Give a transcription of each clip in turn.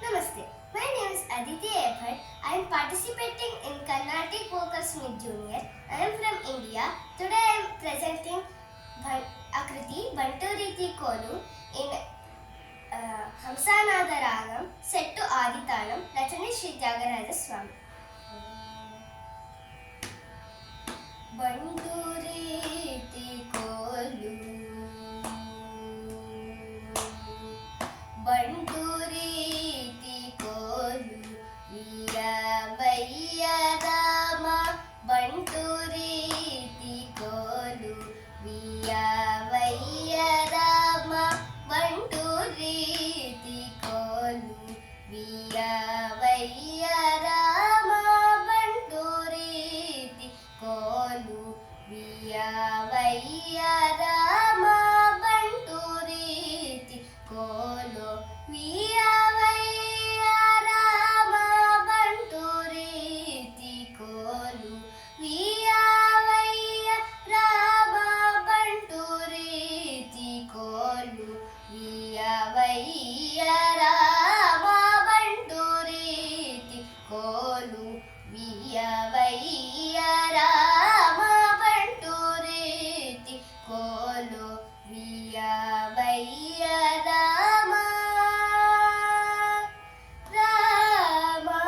Namaste. My name is Aditi Ephert. I am participating in Carnatic Vocals Meet Junior. I am from India. Today I am presenting Akriti Banturiti Kolu in Hamsanada Ragam set to Aditalam, Ratani Sri Tyagaraja Swami. Banturiti Kolu Banturiti Kolu Veeravaiya Rama Banturiti Kolu Veeravaiya Rama Banturiti Kolu Veeravaiya Rama Banturiti Kolu Veeravaiya Rama Banturiti Kolu Veeravaiya Rama Banturiti Kolu Veeravaiya Rama Banturiti Kolu Veeravaiya Rama Banturiti Kolu Veeravaiya Rama Banturiti Kolu Veeravaiya Rama Rama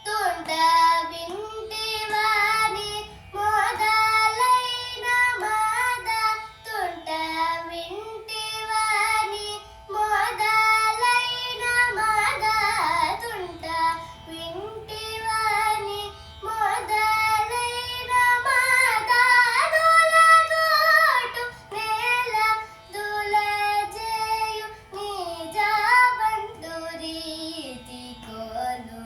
Tunda Vintivani Modalaina Mada Tunda Vintivani Modalaina Mada Tunda Vintivani Modalaina Mada Dulagotu Nela Dulajeyu Nija Banturiti Kolu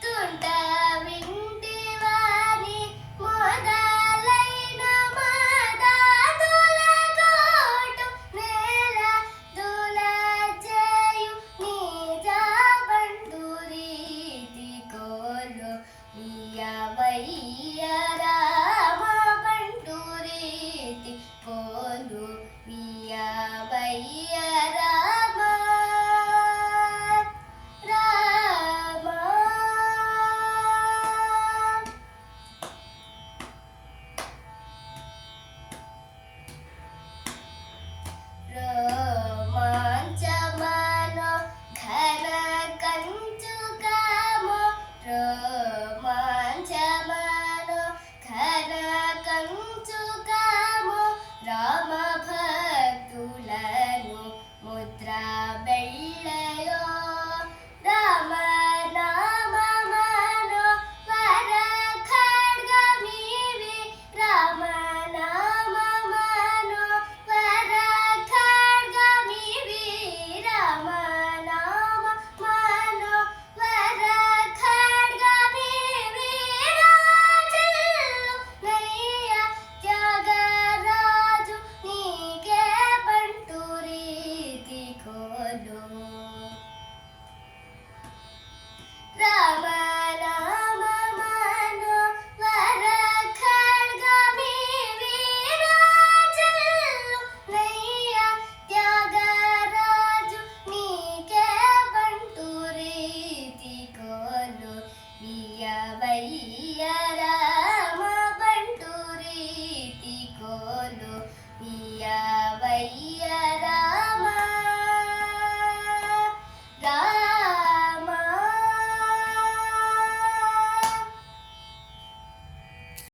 Tunda Vintivani Modalaina Mada Dulagotu Nela Dulajeyu Nija Banturiti Kolu Veeravaiya Rama Banturiti Kolu Veeravaiya Rama Rama Romanchamano Ghana Kanchukamo Romanchamano Ghana Kanchukamo Rama Bhaktulanu Mudra Bellayo Rama Namamano Vara Khadgamivi Rama Namamano Vara Khadgamivi Rama Namamano Vara Khadgamivi Rajallu Nayya Tyagaraju Nige Banturiti Kolu Rama Namamano Vara Khadgamivi Rajallu Nayya Tyagaraju Nige Banturiti Kolu Veeravaiya